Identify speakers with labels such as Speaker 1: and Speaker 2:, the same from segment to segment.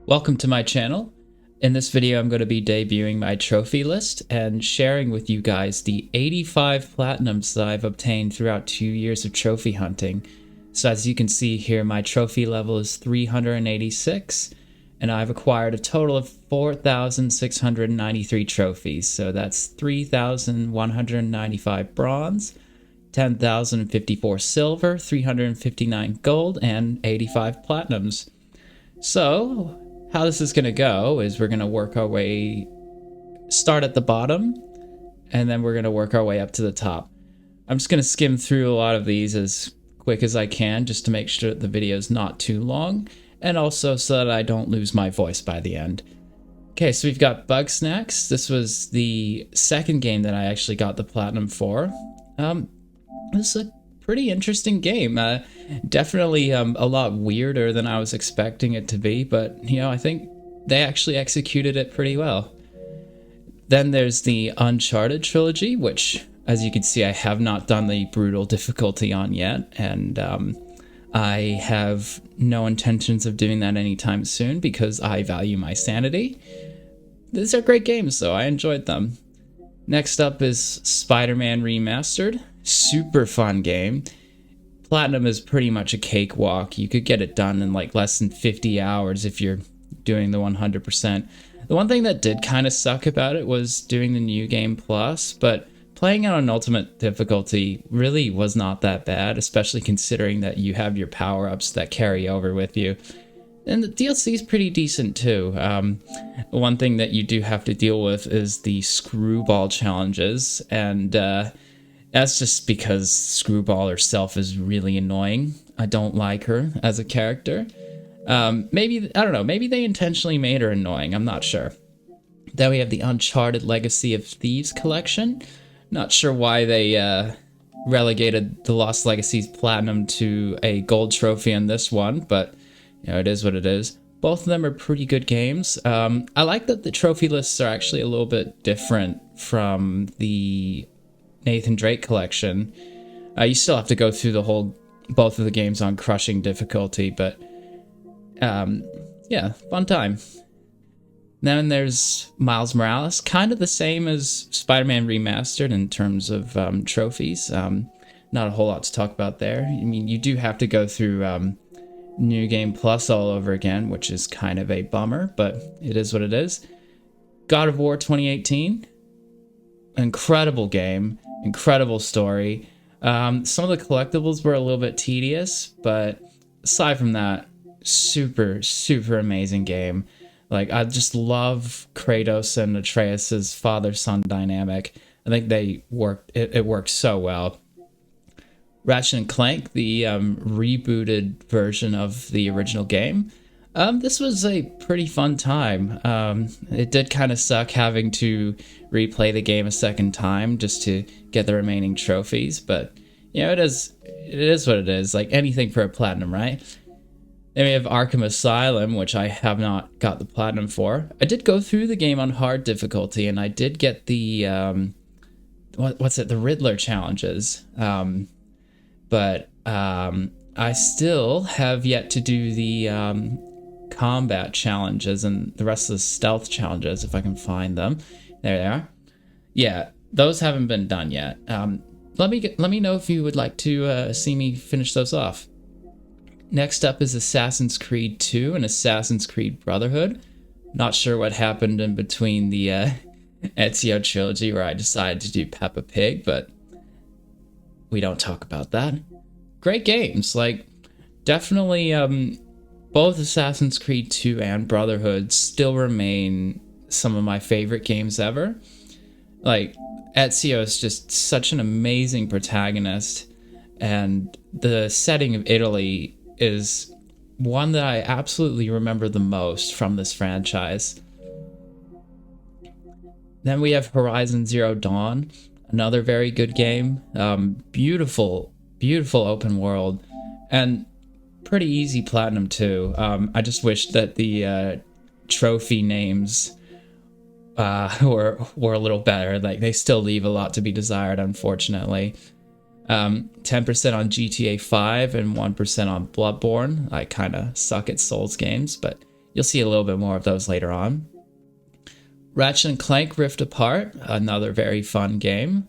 Speaker 1: Welcome to my channel. In this video I'm going to be debuting my trophy list and sharing with you guys the 85 platinums that I've obtained throughout 2 years of trophy hunting. So as you can see here, my trophy level is 386 and I've acquired a total of 4,693 trophies. So that's 3,195 bronze, 10,054 silver, 359 gold, and 85 platinums. So how this is going to go is we're going to work our way, start at the bottom, and then we're going to work our way up to the top. I'm just going to skim through a lot of these as quick as I can just to make sure that the video is not too long, and also so that I don't lose my voice by the end. Okay, so we've got Bugsnax. This was the second game that I actually got the platinum for. This is a pretty interesting game. Definitely a lot weirder than I was expecting it to be, but you know, I think they actually executed it pretty well. Then there's the Uncharted trilogy, which, as you can see, I have not done the brutal difficulty on yet, and I have no intentions of doing that anytime soon because I value my sanity. These are great games, though. I enjoyed them. Next up is Spider-Man Remastered. Super fun game. Platinum is pretty much a cakewalk. You could get it done in like less than 50 hours if you're doing the 100%. The one thing that did kind of suck about it was doing the New Game Plus, but playing it on Ultimate difficulty really was not that bad, especially considering that you have your power-ups that carry over with you. And the DLC is pretty decent too. One thing that you do have to deal with is the Screwball challenges, and that's just because Screwball herself is really annoying. I don't like her as a character. Maybe, I don't know, maybe they intentionally made her annoying, I'm not sure. Then we have the Uncharted Legacy of Thieves collection. Not sure why they relegated the Lost Legacies Platinum to a gold trophy on this one, but you know, it is what it is. Both of them are pretty good games. I like that the trophy lists are actually a little bit different from the Nathan Drake collection. You still have to go through both of the games on crushing difficulty, but yeah, fun time. Then there's Miles Morales, kind of the same as Spider-Man Remastered in terms of trophies. Not a whole lot to talk about there. I mean, you do have to go through New Game Plus all over again, which is kind of a bummer, but it is what it is. God of War 2018, incredible game, incredible story. Some of the collectibles were a little bit tedious, but aside from that, super amazing game. Like, I just love Kratos and Atreus's father-son dynamic. I think they worked, it works so well. Ratchet and Clank, the rebooted version of the original game. This was a pretty fun time. It did kind of suck having to replay the game a second time just to get the remaining trophies, but you know, it is what it is. Like anything for a platinum, right? Then we have Arkham Asylum, which I have not got the platinum for. I did go through the game on hard difficulty, and I did get the the Riddler challenges. But I still have yet to do the combat challenges and the rest of the stealth challenges, if I can find them. There they are. Yeah, those haven't been done yet. Let me know if you would like to see me finish those off. Next up is Assassin's Creed 2 and Assassin's Creed Brotherhood. Not sure what happened in between the Ezio trilogy where I decided to do Peppa Pig, but we don't talk about that. Great games, like definitely both Assassin's Creed 2 and Brotherhood still remain some of my favorite games ever. Like, Ezio is just such an amazing protagonist, and the setting of Italy is one that I absolutely remember the most from this franchise. Then we have Horizon Zero Dawn, another very good game. Beautiful open world, and pretty easy platinum too. I just wish that the trophy names were a little better. Like, they still leave a lot to be desired, unfortunately. 10% on GTA 5 and 1% on Bloodborne. I kind of suck at Souls games, but you'll see a little bit more of those later on. Ratchet and Clank Rift Apart, another very fun game.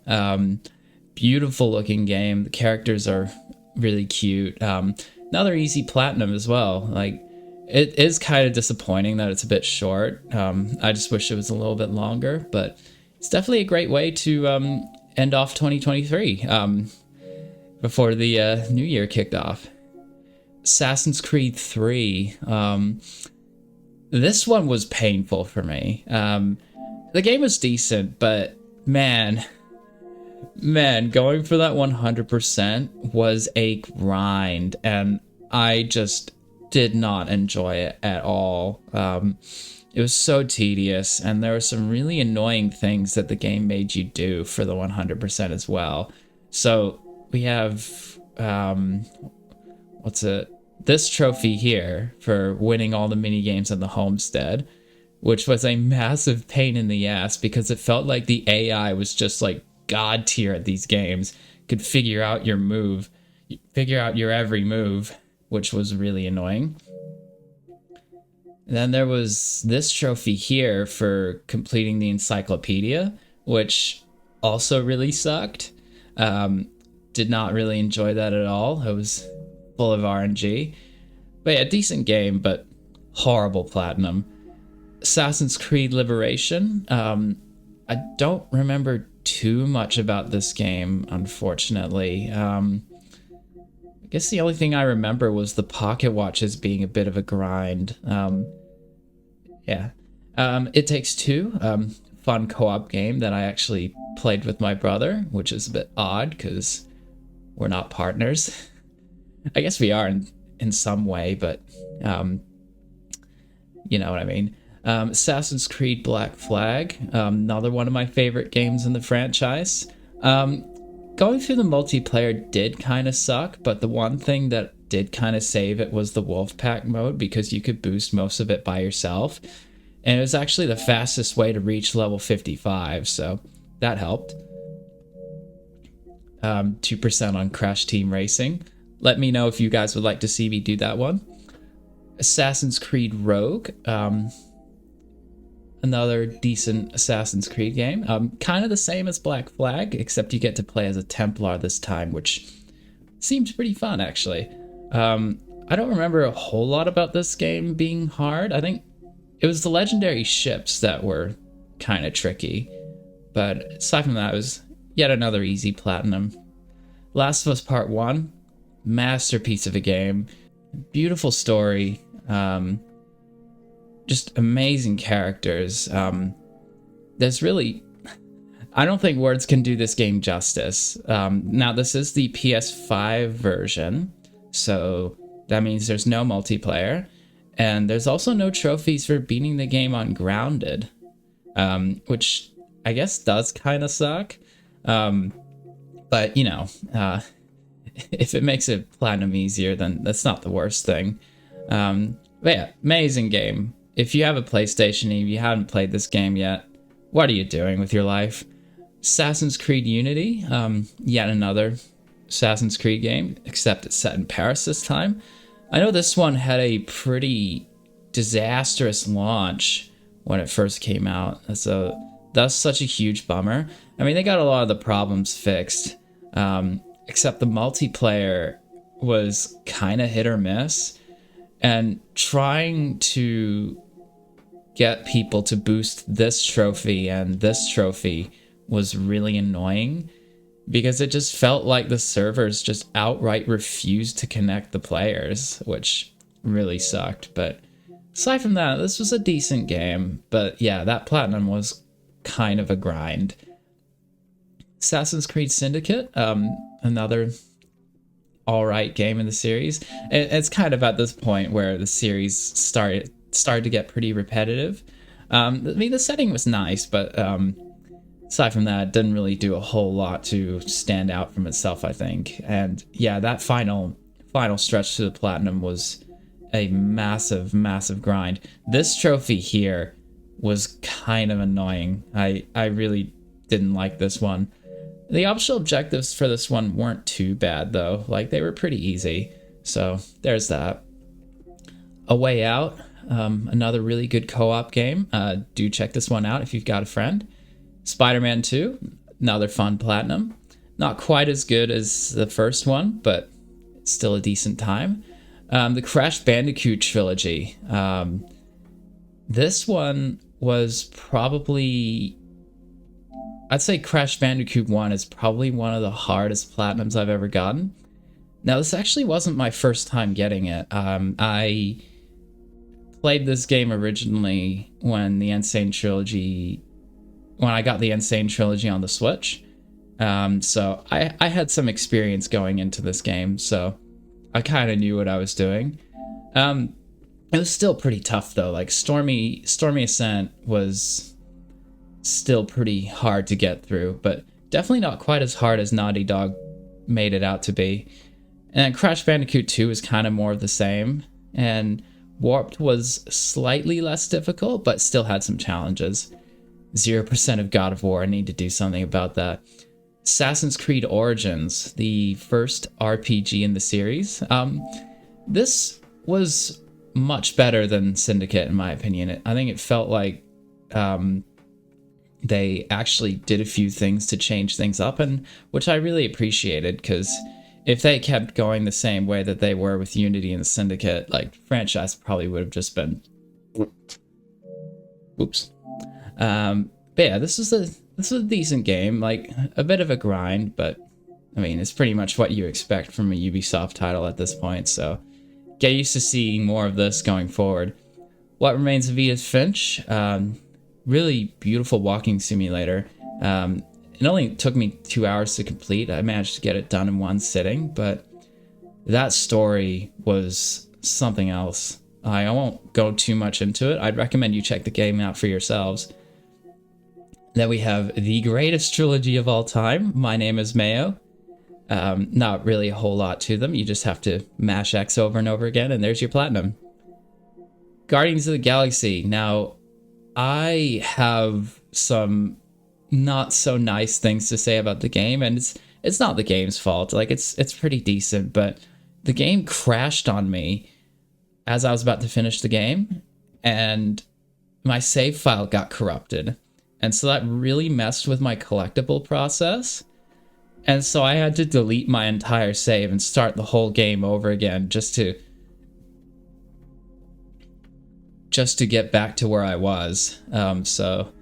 Speaker 1: Beautiful looking game. The characters are really cute. Another easy platinum as well. Like, it is kind of disappointing that it's a bit short. I just wish it was a little bit longer, but it's definitely a great way to end off 2023 before the new year kicked off. Assassin's Creed 3. This one was painful for me. The game was decent, but man, going for that 100% was a grind, and I just did not enjoy it at all. It was so tedious, and there were some really annoying things that the game made you do for the 100% as well. So we have, this trophy here for winning all the mini games on the homestead, which was a massive pain in the ass because it felt like the AI was just like god tier at these games, could figure out your every move, which was really annoying. And then there was this trophy here for completing the encyclopedia, which also really sucked. Did not really enjoy that at all. It was full of RNG. But yeah, decent game, but horrible platinum. Assassin's Creed Liberation. I don't remember too much about this game, unfortunately. I guess the only thing I remember was the pocket watches being a bit of a grind. Yeah. It Takes Two. Fun co-op game that I actually played with my brother, which is a bit odd because we're not partners. I guess we are in some way, but you know what I mean. Assassin's Creed Black Flag, another one of my favorite games in the franchise. Going through the multiplayer did kind of suck, but the one thing that did kind of save it was the Wolfpack mode, because you could boost most of it by yourself. And it was actually the fastest way to reach level 55, so that helped. 2% on Crash Team Racing. Let me know if you guys would like to see me do that one. Assassin's Creed Rogue. Another decent Assassin's Creed game. Kind of the same as Black Flag, except you get to play as a Templar this time, which seems pretty fun, actually. I don't remember a whole lot about this game being hard. I think it was the legendary ships that were kind of tricky. But aside from that, it was yet another easy platinum. Last of Us Part 1. Masterpiece of a game. Beautiful story. Just amazing characters. There's really... I don't think words can do this game justice. Now, this is the PS5 version, so that means there's no multiplayer. And there's also no trophies for beating the game on Grounded, which I guess does kind of suck. But, you know, if it makes it platinum easier, then that's not the worst thing. But yeah, amazing game. If you have a PlayStation and you haven't played this game yet, what are you doing with your life? Assassin's Creed Unity, yet another Assassin's Creed game, except it's set in Paris this time. I know this one had a pretty disastrous launch when it first came out, so that's such a huge bummer. I mean, they got a lot of the problems fixed, except the multiplayer was kind of hit or miss, and trying to get people to boost this trophy and this trophy was really annoying, because it just felt like the servers just outright refused to connect the players, which really sucked. But aside from that, this was a decent game. But yeah, that platinum was kind of a grind. Assassin's Creed Syndicate, another alright game in the series. It's kind of at this point where the series started to get pretty repetitive. I mean, the setting was nice, but aside from that, it didn't really do a whole lot to stand out from itself, I think. And yeah, that final stretch to the platinum was a massive grind. This trophy here was kind of annoying. I really didn't like this one. The optional objectives for this one weren't too bad, though. Like, they were pretty easy. So there's that. A Way Out. another really good co-op game. Do check this one out if you've got a friend. Spider-Man 2, another fun platinum. Not quite as good as the first one, but still a decent time. The Crash Bandicoot trilogy. This one was probably... I'd say Crash Bandicoot 1 is probably one of the hardest platinums I've ever gotten. Now, this actually wasn't my first time getting it. I played this game originally when the Insane Trilogy... when I got the Insane Trilogy on the Switch. So I had some experience going into this game, so I kind of knew what I was doing. It was still pretty tough, though. Like, Stormy Ascent was still pretty hard to get through, but definitely not quite as hard as Naughty Dog made it out to be. And Crash Bandicoot 2 is kind of more of the same, and Warped was slightly less difficult, but still had some challenges. 0% of God of War, I need to do something about that. Assassin's Creed Origins, the first RPG in the series. This was much better than Syndicate, in my opinion. I think it felt like they actually did a few things to change things up, and which I really appreciated, because if they kept going the same way that they were with Unity and Syndicate, like, franchise probably would have just been... Oops. But yeah, this was a decent game, like, a bit of a grind, but, I mean, it's pretty much what you expect from a Ubisoft title at this point, so get used to seeing more of this going forward. What Remains of Edith Finch? Really beautiful walking simulator. It only took me 2 hours to complete. I managed to get it done in one sitting, but that story was something else. I won't go too much into it. I'd recommend you check the game out for yourselves. Then we have the greatest trilogy of all time, My Name is Mayo. Not really a whole lot to them. You just have to mash X over and over again, and there's your platinum. Guardians of the Galaxy. Now, I have some not so nice things to say about the game, and it's not the game's fault. Like, it's pretty decent, but the game crashed on me as I was about to finish the game, and my save file got corrupted. And so that really messed with my collectible process. And so I had to delete my entire save and start the whole game over again just to get back to where I was. So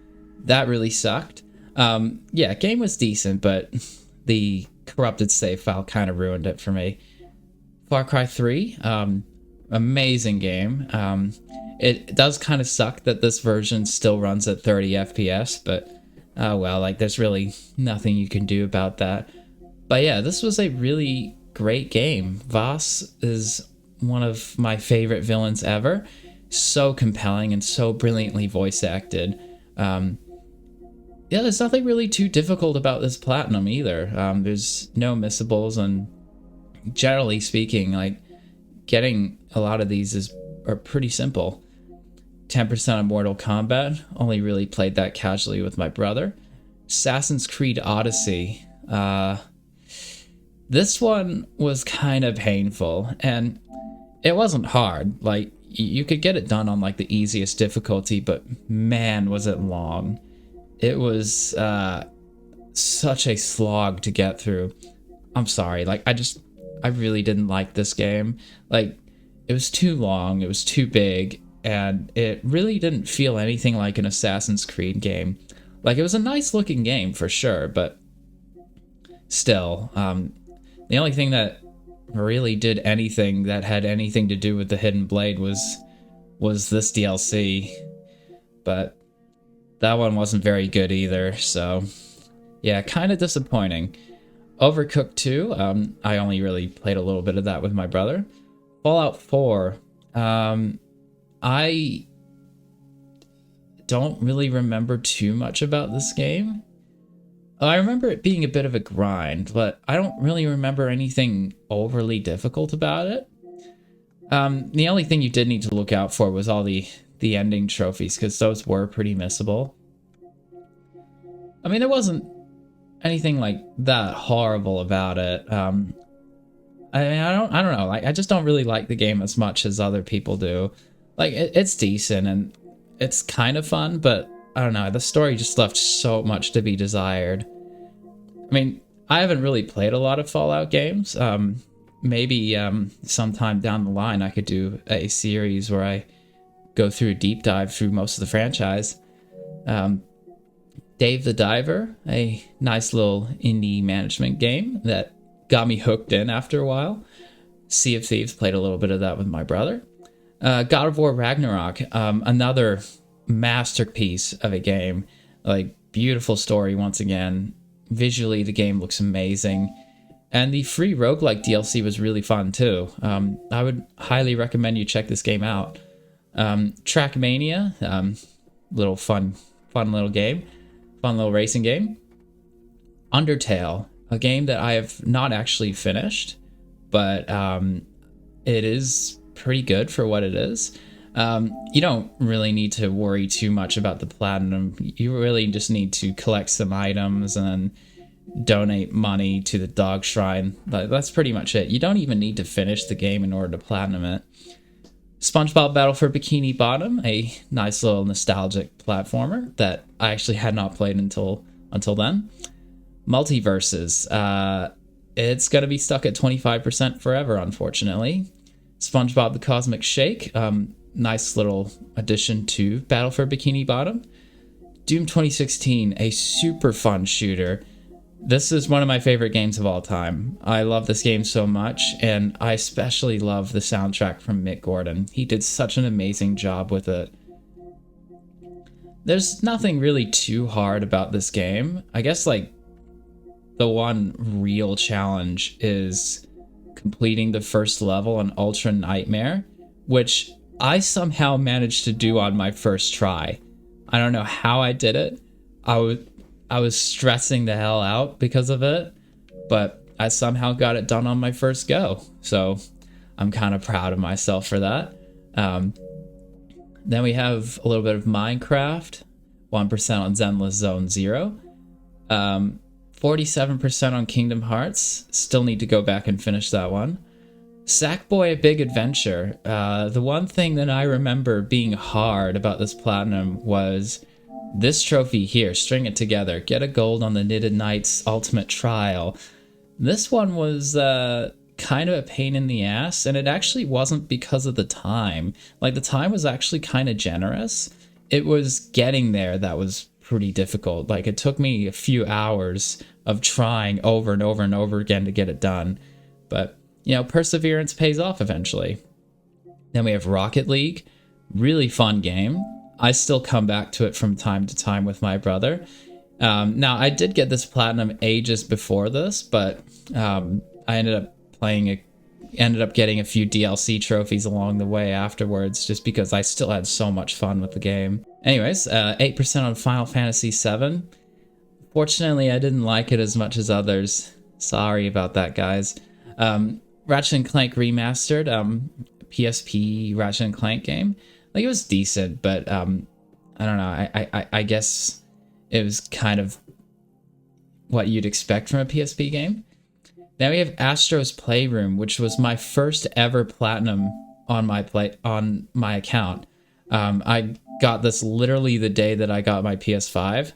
Speaker 1: that really sucked. Yeah, game was decent, but the corrupted save file kind of ruined it for me. Far Cry 3, amazing game. It does kind of suck that this version still runs at 30 FPS, but well, like, there's really nothing you can do about that. But yeah, this was a really great game. Voss is one of my favorite villains ever. So compelling and so brilliantly voice acted. Yeah, there's nothing really too difficult about this platinum either. There's no missables, and generally speaking, like, getting a lot of these are pretty simple. 10% of Mortal Kombat, only really played that casually with my brother. Assassin's Creed Odyssey, this one was kind of painful, and it wasn't hard. Like, you could get it done on, like, the easiest difficulty, but man, was it long. It was such a slog to get through. I'm sorry, like, I really didn't like this game. Like, it was too long, it was too big, and it really didn't feel anything like an Assassin's Creed game. Like, it was a nice looking game for sure, but still, the only thing that really did anything that had anything to do with the Hidden Blade was this DLC, but that one wasn't very good either, so yeah, kind of disappointing. Overcooked 2, I only really played a little bit of that with my brother. Fallout 4, I don't really remember too much about this game. I remember it being a bit of a grind, but I don't really remember anything overly difficult about it. The only thing you did need to look out for was all the ending trophies, because those were pretty missable. I mean, there wasn't anything like that horrible about it. I mean, I don't know. Like, I just don't really like the game as much as other people do. Like it's decent and it's kind of fun, but I don't know. The story just left so much to be desired. I mean, I haven't really played a lot of Fallout games. Maybe sometime down the line I could do a series where I go through a deep dive through most of the franchise. Dave the Diver, a nice little indie management game that got me hooked in after a while. Sea of Thieves, played a little bit of that with my brother. God of War Ragnarok, another masterpiece of a game. Like, beautiful story once again. Visually, the game looks amazing. And the free roguelike DLC was really fun too. I would highly recommend you check this game out. Trackmania, little fun little game. Fun little racing game. Undertale, a game that I have not actually finished, but it is pretty good for what it is. You don't really need to worry too much about the platinum. You really just need to collect some items and then donate money to the dog shrine. That's pretty much it. You don't even need to finish the game in order to platinum it. SpongeBob Battle for Bikini Bottom, a nice little nostalgic platformer that I actually had not played until then. Multiverses, it's gonna be stuck at 25% forever, unfortunately. SpongeBob the Cosmic Shake, nice little addition to Battle for Bikini Bottom. Doom 2016, a super fun shooter. This is one of my favorite games of all time. I love this game so much, and I especially love the soundtrack from Mick Gordon. He did such an amazing job with it. There's nothing really too hard about this game. I guess, like, the one real challenge is completing the first level on Ultra Nightmare, which I somehow managed to do on my first try. I don't know how I did it. I was stressing the hell out because of it, but I somehow got it done on my first go. So I'm kind of proud of myself for that. Then we have a little bit of Minecraft, 1% on Zenless Zone Zero, 47% on Kingdom Hearts. Still need to go back and finish that one. Sackboy: A Big Adventure. The one thing that I remember being hard about this platinum was this trophy here. String it together. Get a gold on the Knitted Knights Ultimate Trial. This one was kind of a pain in the ass, and it actually wasn't because of the time. Like, the time was actually kind of generous. It was getting there that was pretty difficult. Like, it took me a few hours of trying over and over and over again to get it done. But, you know, perseverance pays off eventually. Then we have Rocket League. Really fun game. I still come back to it from time to time with my brother. Now, I did get this platinum ages before this, but I ended up getting a few DLC trophies along the way afterwards, just because I still had so much fun with the game. Anyways, 8% on Final Fantasy VII. Fortunately, I didn't like it as much as others. Sorry about that, guys. Ratchet & Clank Remastered, PSP Ratchet & Clank game. Like, it was decent, but I don't know. I guess it was kind of what you'd expect from a PSP game. Then we have Astro's Playroom, which was my first ever platinum on my account. I got this literally the day that I got my PS5.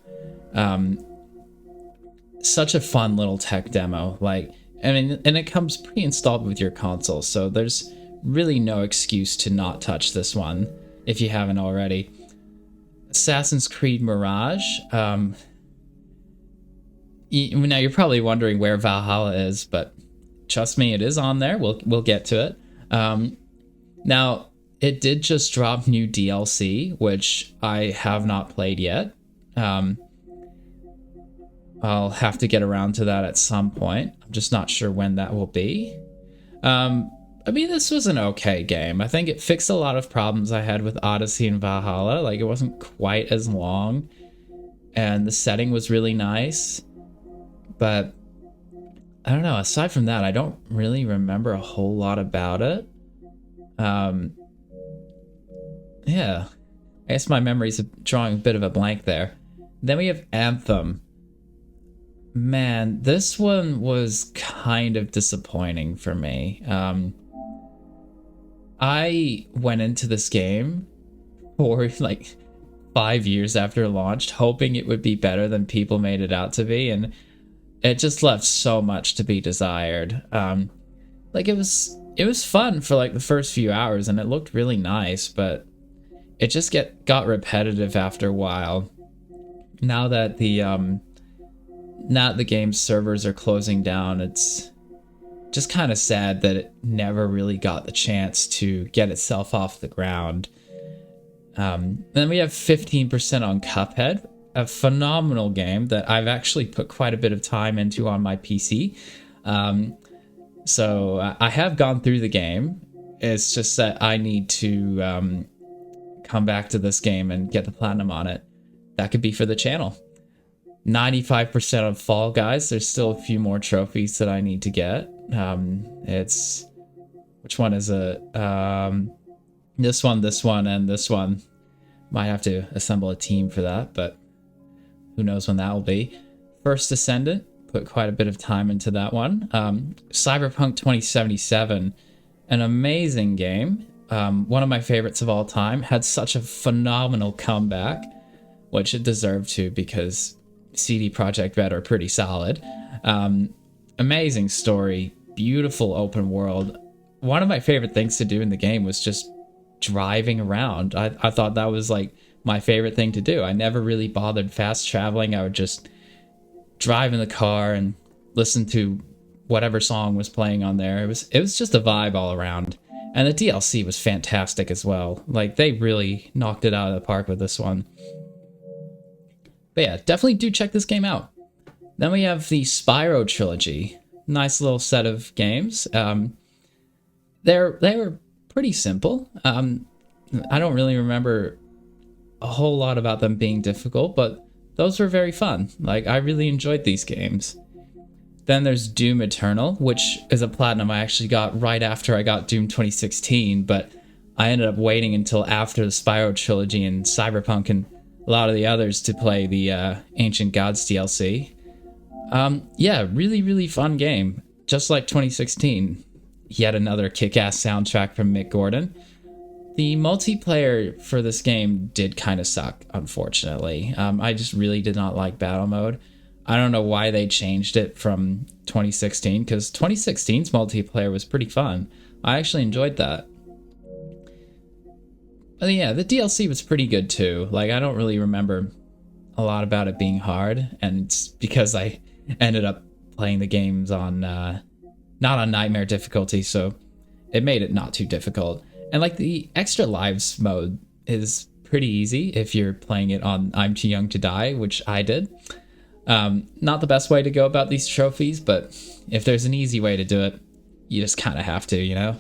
Speaker 1: Such a fun little tech demo. Like, I mean, and it comes pre-installed with your console, so there's really no excuse to not touch this one if you haven't already. Assassin's Creed Mirage. Now you're probably wondering where Valhalla is, but trust me, it is on there. We'll get to it. Now, it did just drop new DLC, which I have not played yet. I'll have to get around to that at some point. I'm just not sure when that will be. I mean, this was an okay game. I think it fixed a lot of problems I had with Odyssey and Valhalla. Like, it wasn't quite as long, and the setting was really nice. But I don't know. Aside from that, I don't really remember a whole lot about it. Yeah, I guess my memory's drawing a bit of a blank there. Then we have Anthem. Man, this one was kind of disappointing for me. I went into this game for like 5 years after it launched, hoping it would be better than people made it out to be, and it just left so much to be desired. Like it was fun for like the first few hours, and it looked really nice, but it just got repetitive after a while. Now that the game's servers are closing down, it's just kind of sad that it never really got the chance to get itself off the ground. Then we have 15% on Cuphead, a phenomenal game that I've actually put quite a bit of time into on my PC. So I have gone through the game. It's just that I need to come back to this game and get the platinum on it. That could be for the channel. 95% of Fall Guys. There's still a few more trophies that I need to get. It's... Which one is it? This one, and this one. Might have to assemble a team for that, but who knows when that will be. First Descendant, put quite a bit of time into that one. Cyberpunk 2077, an amazing game. One of my favorites of all time. Had such a phenomenal comeback, which it deserved to because CD Projekt Red are pretty solid. Amazing story, beautiful open world. One of my favorite things to do in the game was just driving around. I thought that was like my favorite thing to do. I never really bothered fast traveling. I would just drive in the car and listen to whatever song was playing on there. It was just a vibe all around. And the DLC was fantastic as well. Like, they really knocked it out of the park with this one. But yeah, definitely do check this game out. Then we have the Spyro trilogy. Nice little set of games. They were pretty simple. I don't really remember a whole lot about them being difficult, but those were very fun. Like, I really enjoyed these games. Then there's Doom Eternal, which is a platinum I actually got right after I got Doom 2016, but I ended up waiting until after the Spyro trilogy and Cyberpunk and a lot of the others to play the Ancient Gods DLC. Yeah, really, really fun game. Just like 2016. Yet another kick-ass soundtrack from Mick Gordon. The multiplayer for this game did kind of suck, unfortunately. I just really did not like battle mode. I don't know why they changed it from 2016, because 2016's multiplayer was pretty fun. I actually enjoyed that. But yeah, the DLC was pretty good too. Like, I don't really remember a lot about it being hard, and it's because I ended up playing the games on, not on Nightmare difficulty, so it made it not too difficult. And like, the extra lives mode is pretty easy if you're playing it on I'm Too Young to Die, which I did. Not the best way to go about these trophies, but if there's an easy way to do it, you just kind of have to, you know?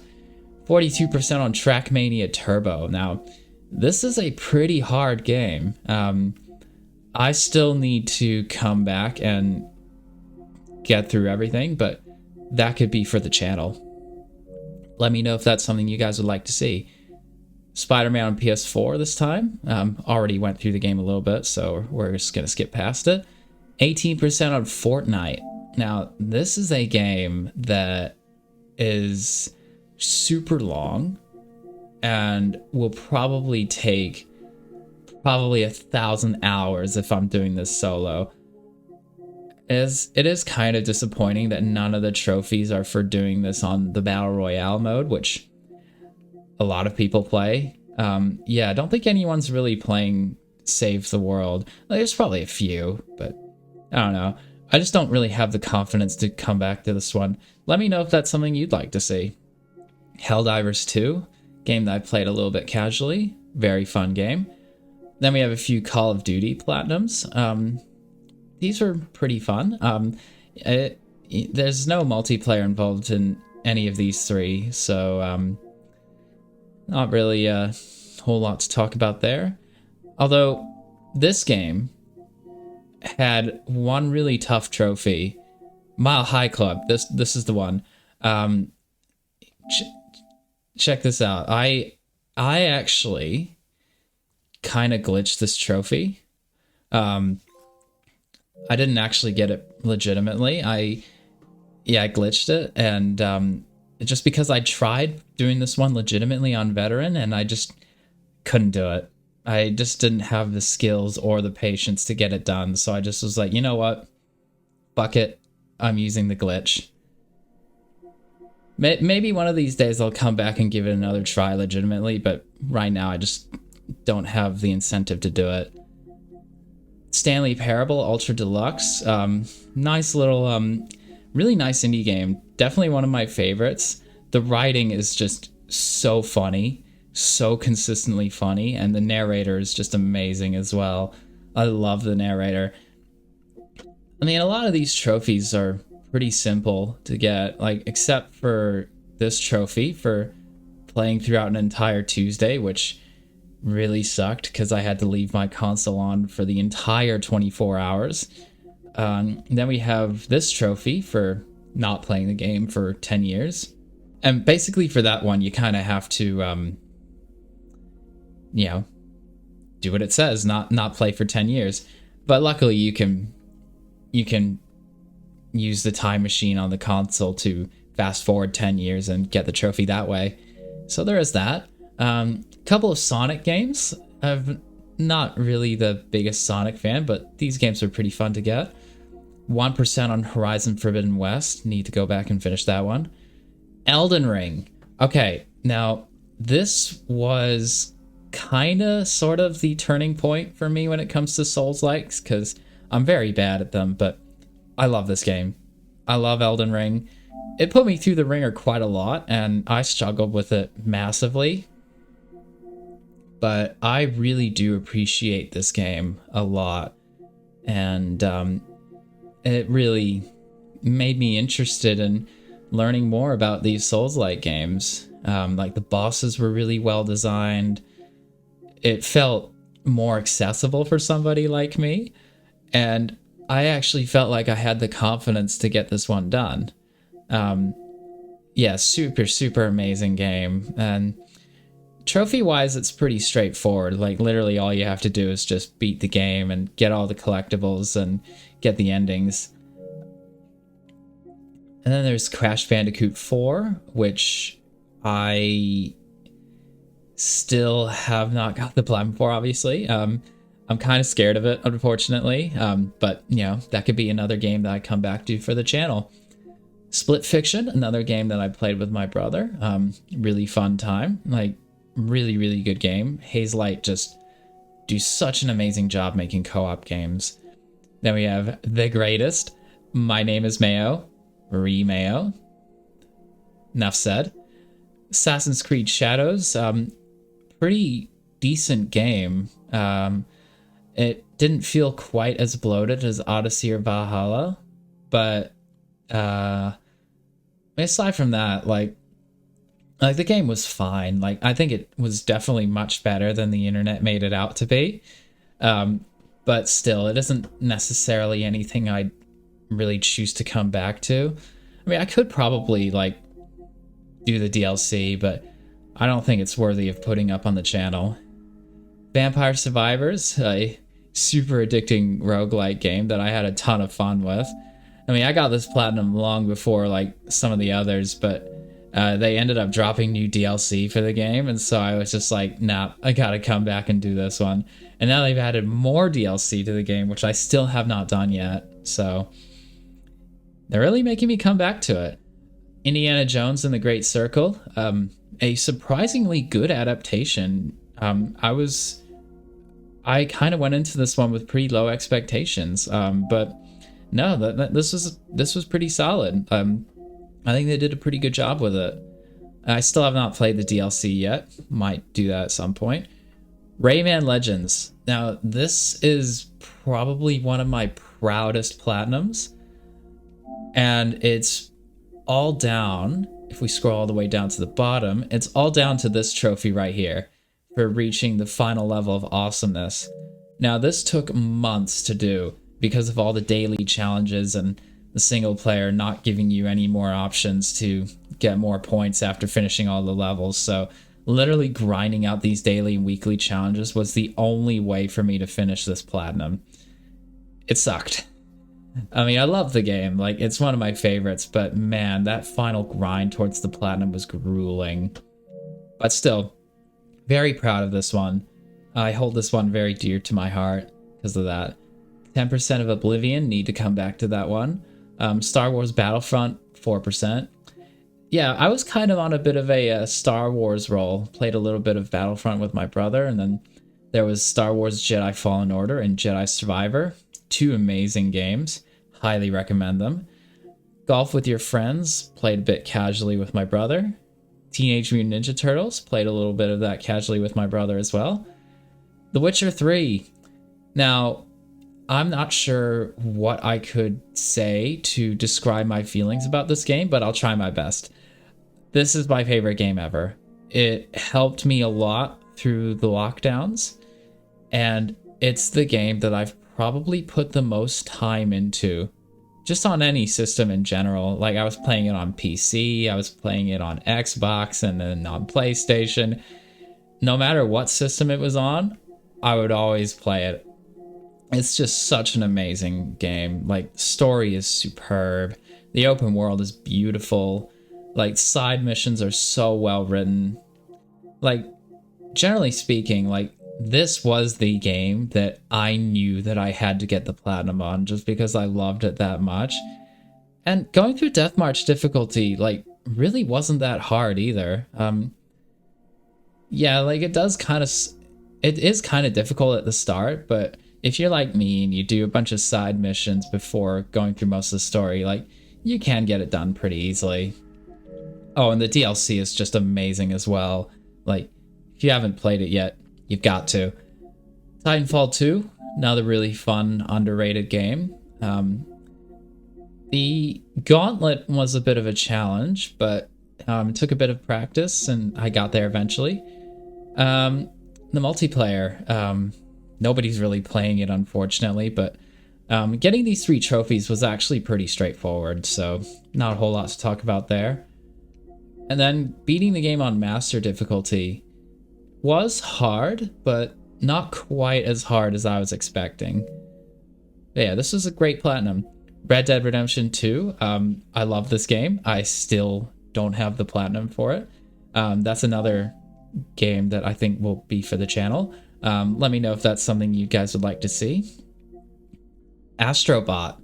Speaker 1: 42% on Trackmania Turbo. Now, this is a pretty hard game. I still need to come back and get through everything, but that could be for the channel. Let me know if that's something you guys would like to see. Spider-Man on PS4 this time. Already went through the game a little bit, so we're just going to skip past it. 18% on Fortnite. Now, this is a game that is super long and will probably take 1,000 hours if I'm doing this solo. It is kind of disappointing that none of the trophies are for doing this on the Battle Royale mode, which a lot of people play. Yeah, I don't think anyone's really playing Save the World. Like, there's probably a few, but I don't know. I just don't really have the confidence to come back to this one. Let me know if that's something you'd like to see. Helldivers 2, game that I played a little bit casually. Very fun game. Then we have a few Call of Duty Platinums. These were pretty fun. There's no multiplayer involved in any of these three, so not really a whole lot to talk about there. Although this game had one really tough trophy. Mile High Club. This is the one. Check this out. I actually kind of glitched this trophy. I didn't actually get it legitimately. I glitched it, and just because I tried doing this one legitimately on veteran and I just couldn't do it. I just didn't have the skills or the patience to get it done. So I just was like, you know what? Fuck it. I'm using the glitch. Maybe one of these days I'll come back and give it another try legitimately, but right now I just don't have the incentive to do it. Stanley Parable Ultra Deluxe. Nice little, really nice indie game. Definitely one of my favorites. The writing is just so funny, so consistently funny, and the narrator is just amazing as well. I love the narrator. I mean, a lot of these trophies are pretty simple to get, like, except for this trophy for playing throughout an entire Tuesday, which really sucked because I had to leave my console on for the entire 24 hours. Then we have this trophy for not playing the game for 10 years. And basically for that one, you kind of have to, you know, do what it says, not play for 10 years. But luckily you can use the time machine on the console to fast forward 10 years and get the trophy that way. So there is that. Couple of Sonic games. I'm not really the biggest Sonic fan, but these games are pretty fun to get. 1% on Horizon Forbidden West. Need to go back and finish that one. Elden Ring. Okay, now this was kinda sort of the turning point for me when it comes to Souls-likes, because I'm very bad at them, but I love this game. I love Elden Ring. It put me through the ringer quite a lot, and I struggled with it massively. But I really do appreciate this game a lot. And it really made me interested in learning more about these Souls-like games. Like, the bosses were really well designed. It felt more accessible for somebody like me. And I actually felt like I had the confidence to get this one done. Yeah, super amazing game. And trophy-wise, it's pretty straightforward. Like, literally all you have to do is just beat the game and get all the collectibles and get the endings. And then there's Crash Bandicoot 4, which I still have not got the platinum for, obviously. I'm kind of scared of it, unfortunately. But, you know, that could be another game that I come back to for the channel. Split Fiction, another game that I played with my brother. Really fun time. Like, really good game. Hazelight just do such an amazing job making co-op games. Then we have The Greatest, My Name is Mayo, Mayo. Enough said. Assassin's Creed Shadows, pretty decent game. It didn't feel quite as bloated as Odyssey or Valhalla, but aside from that, like the game was fine. Like, I think it was definitely much better than the internet made it out to be. But still, it isn't necessarily anything I'd really choose to come back to. I mean, I could probably, like, do the DLC, but I don't think it's worthy of putting up on the channel. Vampire Survivors, a super addicting roguelike game that I had a ton of fun with. I mean, I got this platinum long before, like, some of the others, but they ended up dropping new DLC for the game, and so I was just like, nah, I gotta come back and do this one. And now they've added more DLC to the game, which I still have not done yet, so they're really making me come back to it. Indiana Jones and the Great Circle, a surprisingly good adaptation. I kind of went into this one with pretty low expectations, but no, this was pretty solid. I think they did a pretty good job with it. I still have not played the DLC yet. Might do that at some point. Rayman Legends. Now, this is probably one of my proudest platinums. And it's all down, if we scroll all the way down to the bottom, it's all down to this trophy right here for reaching the final level of awesomeness. Now, this took months to do because of all the daily challenges and the single player not giving you any more options to get more points after finishing all the levels. So literally grinding out these daily and weekly challenges was the only way for me to finish this platinum. It sucked. I mean, I love the game. Like, it's one of my favorites, but man, that final grind towards the platinum was grueling. But still, very proud of this one. I hold this one very dear to my heart because of that. 10% of Oblivion, need to come back to that one. Star Wars Battlefront, 4%. Yeah, I was kind of on a bit of a Star Wars roll. Played a little bit of Battlefront with my brother, and then there was Star Wars Jedi Fallen Order and Jedi Survivor. Two amazing games. Highly recommend them. Golf with Your Friends, played a bit casually with my brother. Teenage Mutant Ninja Turtles, played a little bit of that casually with my brother as well. The Witcher 3. Now, I'm not sure what I could say to describe my feelings about this game, but I'll try my best. This is my favorite game ever. It helped me a lot through the lockdowns, and it's the game that I've probably put the most time into, just on any system in general. Like, I was playing it on PC, I was playing it on Xbox, and then on PlayStation. No matter what system it was on, I would always play it. It's just such an amazing game. Like, the story is superb. The open world is beautiful. Like, side missions are so well written. Like, generally speaking, like, this was the game that I knew that I had to get the platinum on just because I loved it that much. And going through Death March difficulty, like, really wasn't that hard either. Yeah, like, it is kind of difficult at the start, but if you're like me and you do a bunch of side missions before going through most of the story, like, you can get it done pretty easily. Oh, and the DLC is just amazing as well. Like, if you haven't played it yet, you've got to. Titanfall 2, another really fun, underrated game. The Gauntlet was a bit of a challenge, but it took a bit of practice, and I got there eventually. The multiplayer, nobody's really playing it, unfortunately, but getting these 3 trophies was actually pretty straightforward, so not a whole lot to talk about there. And then beating the game on Master difficulty was hard, but not quite as hard as I was expecting. But yeah, this was a great platinum. Red Dead Redemption 2, I love this game. I still don't have the platinum for it. That's another game that I think will be for the channel. Let me know if that's something you guys would like to see. Astrobot.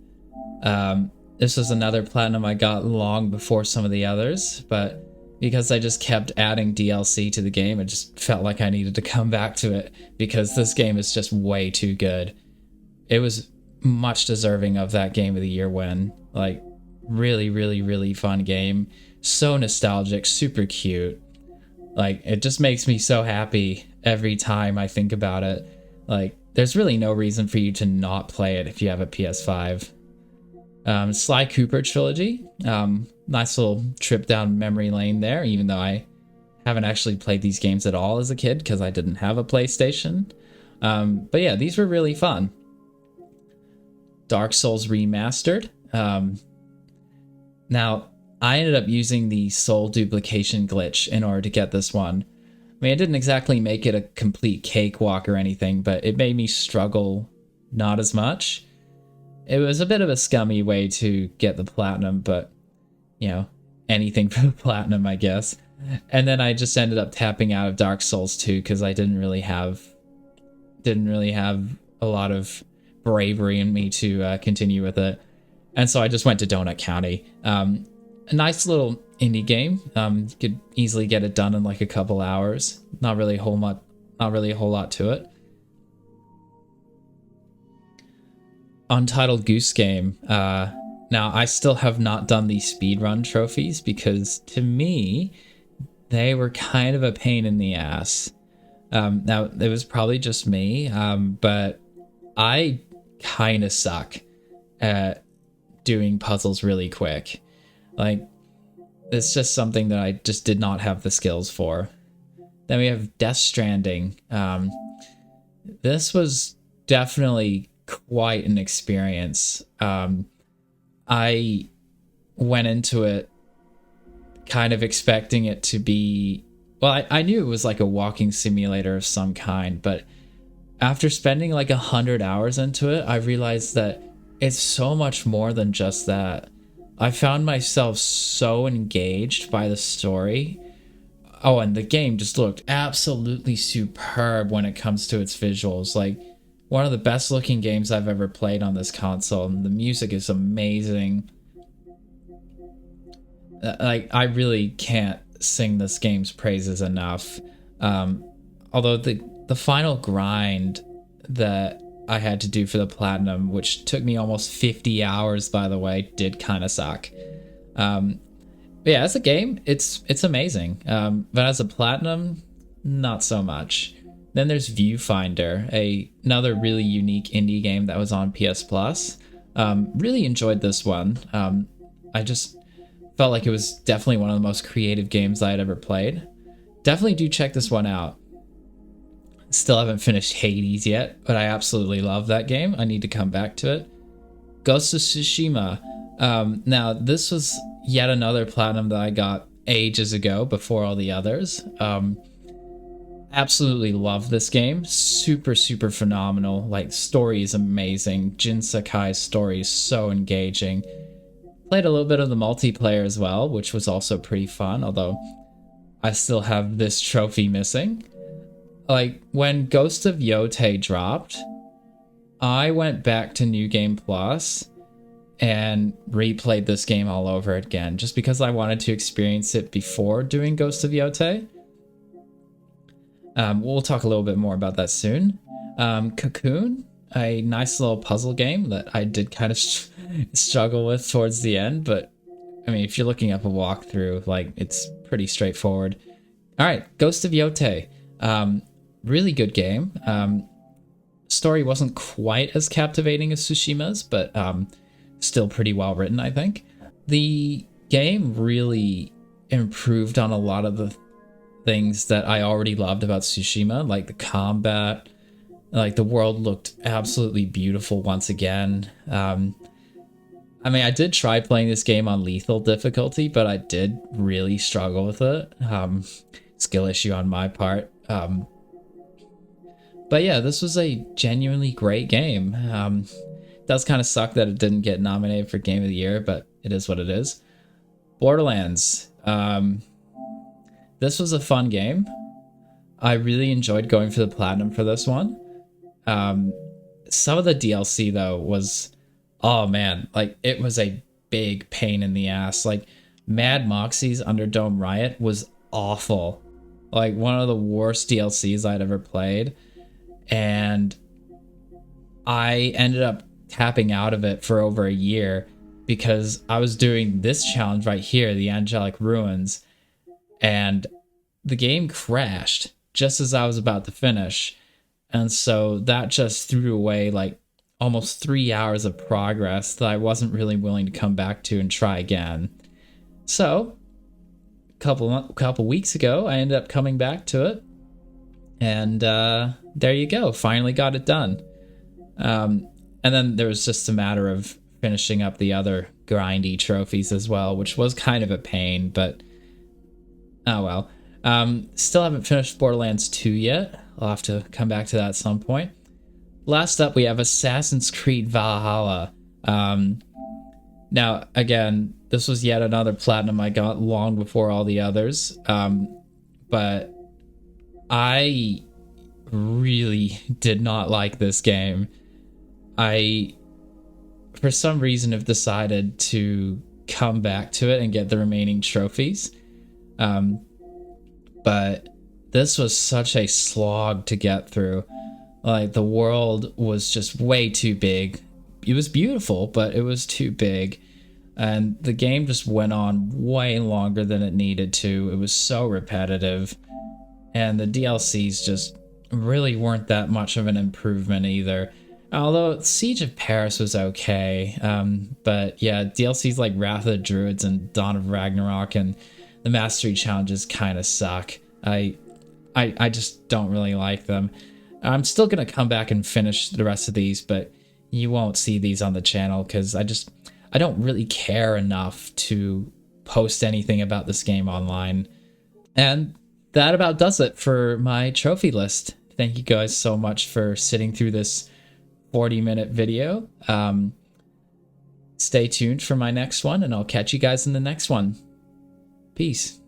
Speaker 1: This was another platinum I got long before some of the others, but because I just kept adding DLC to the game, it just felt like I needed to come back to it because this game is just way too good. It was much deserving of that Game of the Year win. Like, really, really, really fun game. So nostalgic, super cute. Like, it just makes me so happy every time I think about it. Like, there's really no reason for you to not play it if you have a PS5. Sly Cooper trilogy. Nice little trip down memory lane there, even though I haven't actually played these games at all as a kid because I didn't have a PlayStation. But yeah, these were really fun. Dark Souls Remastered. Now, I ended up using the soul duplication glitch in order to get this one. I mean, it didn't exactly make it a complete cakewalk or anything, but it made me struggle not as much. It was a bit of a scummy way to get the platinum, but, you know, anything for the platinum, I guess. And then I just ended up tapping out of Dark Souls 2 because I didn't really have a lot of bravery in me to continue with it. And so I just went to Donut County. A nice little indie game. You could easily get it done in like a couple hours. Not really a whole lot to it. Untitled Goose Game. Now, I still have not done the speedrun trophies because, to me, they were kind of a pain in the ass. Now, it was probably just me, but I kind of suck at doing puzzles really quick. Like, it's just something that I just did not have the skills for. Then we have Death Stranding. This was definitely quite an experience. I went into it kind of expecting it to be, well, I knew it was like a walking simulator of some kind, but after spending like 100 hours into it, I realized that it's so much more than just that. I found myself so engaged by the story. Oh, and the game just looked absolutely superb when it comes to its visuals. Like, one of the best looking games I've ever played on this console, and the music is amazing. Like, I really can't sing this game's praises enough. Um, Although the final grind that I had to do for the platinum, which took me almost 50 hours, by the way, did kind of suck. Um, but yeah, as a game, it's amazing. But as a platinum, not so much. Then there's Viewfinder, another really unique indie game that was on PS Plus. Really enjoyed this one. I just felt like it was definitely one of the most creative games I had ever played. Definitely do check this one out. Still haven't finished Hades yet, but I absolutely love that game. I need to come back to it. Ghost of Tsushima. Now, this was yet another platinum that I got ages ago before all the others. Absolutely love this game. Super, super phenomenal. Like, story is amazing. Jin Sakai's story is so engaging. Played a little bit of the multiplayer as well, which was also pretty fun, although I still have this trophy missing. Like, when Ghost of Yotei dropped, I went back to New Game Plus and replayed this game all over again, just because I wanted to experience it before doing Ghost of Yotei. We'll talk a little bit more about that soon. Cocoon, a nice little puzzle game that I did kind of struggle with towards the end, but I mean, if you're looking up a walkthrough, like, it's pretty straightforward. All right, Ghost of Yotei. Really good game. Story wasn't quite as captivating as Tsushima's, but still pretty well written, I think. The game really improved on a lot of the things that I already loved about Tsushima, like the combat, like the world looked absolutely beautiful once again. I mean, I did try playing this game on lethal difficulty, but I did really struggle with it. Skill issue on my part. But yeah, this was a genuinely great game. It does kind of suck that it didn't get nominated for Game of the Year, but it is what it is. Borderlands. This was a fun game. I really enjoyed going for the platinum for this one. Some of the DLC though was, oh man, like, it was a big pain in the ass. Like, Mad Moxie's Underdome Riot was awful. Like, one of the worst DLCs I'd ever played. And I ended up tapping out of it for over a year because I was doing this challenge right here, the Angelic Ruins, and the game crashed just as I was about to finish. And so that just threw away like almost 3 hours of progress that I wasn't really willing to come back to and try again. So couple weeks ago, I ended up coming back to it, and there you go. Finally got it done. And then there was just a matter of finishing up the other grindy trophies as well, which was kind of a pain, but oh well. Still haven't finished Borderlands 2 yet. I'll have to come back to that at some point. Last up, we have Assassin's Creed Valhalla. Now, again, this was yet another platinum I got long before all the others. But I really did not like this game. I, for some reason, have decided to come back to it and get the remaining trophies. But this was such a slog to get through. Like, the world was just way too big. It was beautiful, but it was too big. And the game just went on way longer than it needed to. It was so repetitive. And the DLCs just really weren't that much of an improvement either. Although Siege of Paris was okay. But yeah, DLCs like Wrath of the Druids and Dawn of Ragnarok and the Mastery Challenges kind of suck. I just don't really like them. I'm still going to come back and finish the rest of these, but you won't see these on the channel because I don't really care enough to post anything about this game online. And that about does it for my trophy list. Thank you guys so much for sitting through this 40-minute video. Stay tuned for my next one, and I'll catch you guys in the next one. Peace.